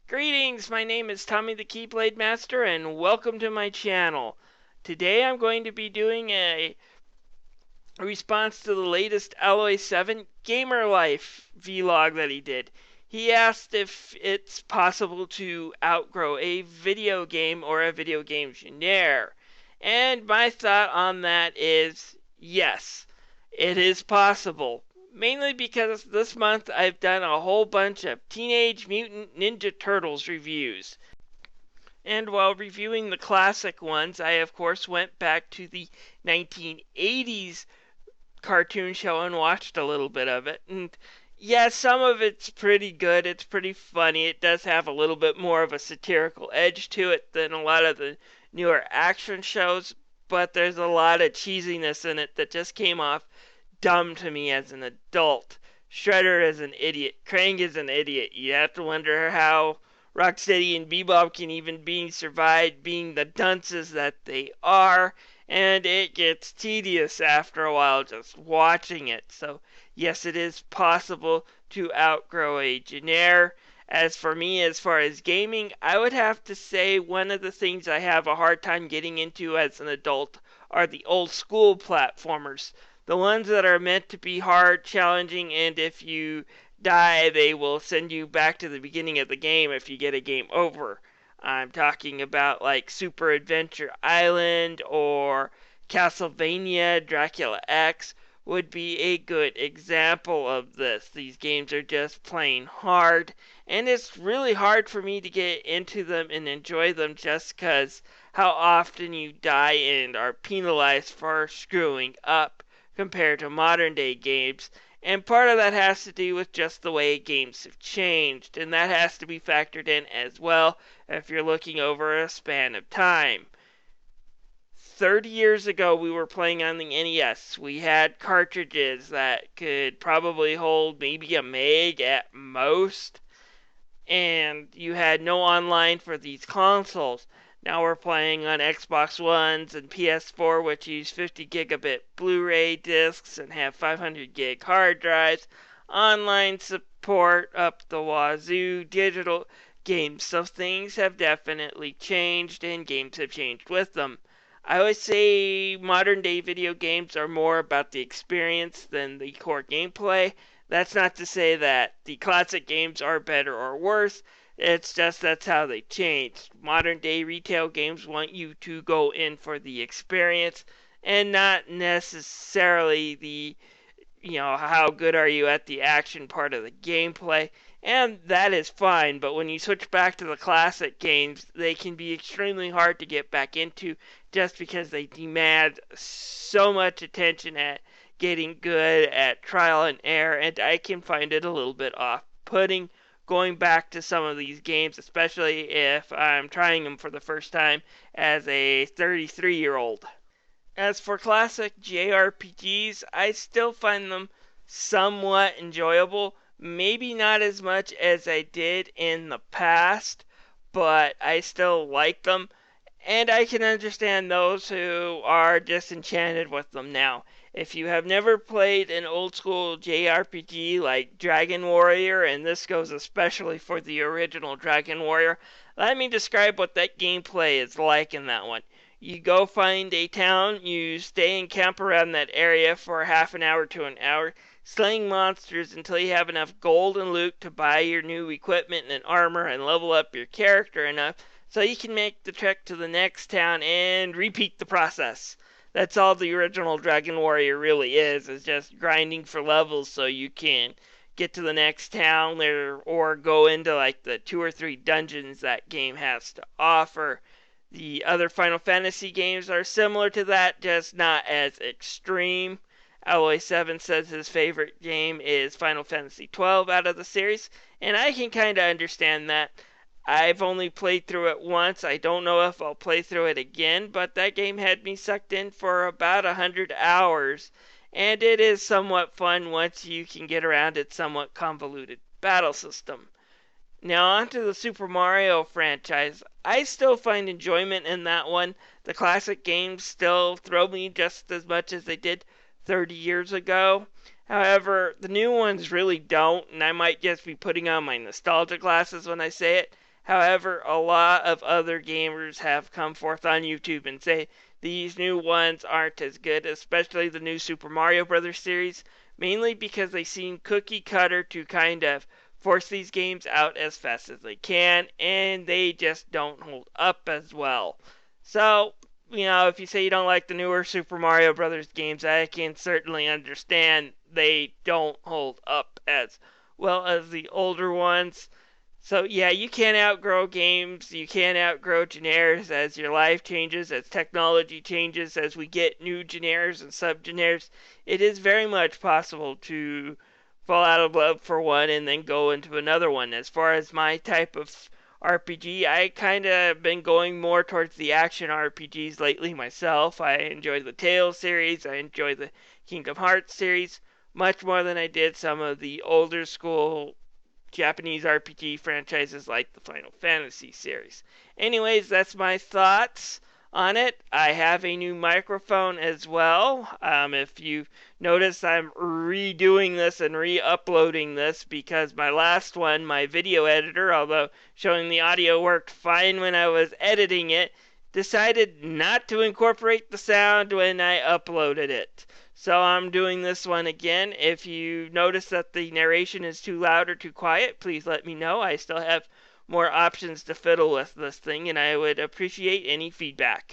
Greetings, my name is Tommy the Keyblade Master and welcome to my channel. Today I'm going to be doing a response to the latest Alloy 7 Gamer Life vlog that he did. He asked if it's possible to outgrow a video game or a video game genre. And my thought on that is yes, it is possible. Mainly because this month I've done a whole bunch of Teenage Mutant Ninja Turtles reviews. And while reviewing the classic ones, I of course went back to the 1980s cartoon show and watched a little bit of it. And yeah, some of it's pretty good. It's pretty funny. It does have a little bit more of a satirical edge to it than a lot of the newer action shows, but there's a lot of cheesiness in it that just came off dumb to me as an adult. Shredder is an idiot. Krang is an idiot. You have to wonder how Rocksteady and Bebop can even be survived being the dunces that they are, and it gets tedious after a while just watching it. So yes, it is possible to outgrow a genre. As for me, as far as gaming, I would have to say one of the things I have a hard time getting into as an adult are the old school platformers. The ones that are meant to be hard, challenging, and if you die, they will send you back to the beginning of the game if you get a game over. I'm talking about like Super Adventure Island or Castlevania Dracula X would be a good example of this. These games are just plain hard, and it's really hard for me to get into them and enjoy them just because how often you die and are penalized for screwing up compared to modern day games. And part of that has to do with just the way games have changed, and that has to be factored in as well if you're looking over a span of time. 30 years ago, we were playing on the NES. We had cartridges that could probably hold maybe a meg at most, and you had no online for these consoles. Now we're playing on Xbox Ones and PS4, which use 50 gigabit Blu-ray discs and have 500 gig hard drives, online support up the wazoo, digital games. So things have definitely changed, and games have changed with them. I always say modern day video games are more about the experience than the core gameplay. That's not to say that the classic games are better or worse. It's just that's how they changed. Modern day retail games want you to go in for the experience and not necessarily the, how good are you at the action part of the gameplay. And that is fine, but when you switch back to the classic games, they can be extremely hard to get back into just because they demand so much attention at getting good at trial and error, and I can find it a little bit off-putting going back to some of these games, especially if I'm trying them for the first time as a 33-year-old. As for classic JRPGs, I still find them somewhat enjoyable. Maybe not as much as I did in the past, but I still like them. And I can understand those who are disenchanted with them now. If you have never played an old school JRPG like Dragon Warrior, and this goes especially for the original Dragon Warrior, let me describe what that gameplay is like in that one. You go find a town, you stay and camp around that area for half an hour to an hour, slaying monsters until you have enough gold and loot to buy your new equipment and armor and level up your character enough so you can make the trek to the next town and repeat the process. That's all the original Dragon Warrior really is just grinding for levels so you can get to the next town or go into like the 2 or 3 dungeons that game has to offer. The other Final Fantasy games are similar to that, just not as extreme. Alloy 7 says his favorite game is Final Fantasy 12 out of the series, and I can kind of understand that. I've only played through it once. I don't know if I'll play through it again, but that game had me sucked in for about 100 hours, and it is somewhat fun once you can get around its somewhat convoluted battle system. Now on to the Super Mario franchise. I still find enjoyment in that one. The classic games still throw me just as much as they did 30 years ago. However, the new ones really don't, and I might just be putting on my nostalgia glasses when I say it. However, a lot of other gamers have come forth on YouTube and say these new ones aren't as good, especially the new Super Mario Brothers series, mainly because they seem cookie cutter to kind of force these games out as fast as they can, and they just don't hold up as well. So, if you say you don't like the newer Super Mario Brothers games, I can certainly understand they don't hold up as well as the older ones. So, yeah, you can't outgrow games, you can't outgrow genres as your life changes, as technology changes, as we get new genres and subgenres. It is very much possible to fall out of love for one and then go into another one. As far as my type of RPG, I kind of been going more towards the action RPGs lately myself. I enjoy the Tales series, I enjoy the Kingdom Hearts series much more than I did some of the older school Japanese RPG franchises like the Final Fantasy series. Anyways, that's my thoughts on it. I have a new microphone as well. If you notice, I'm redoing this and re-uploading this because my last one, my video editor, although showing the audio worked fine when I was editing it, decided not to incorporate the sound when I uploaded it. So I'm doing this one again. If you notice that the narration is too loud or too quiet, please let me know. I still have more options to fiddle with this thing, and I would appreciate any feedback.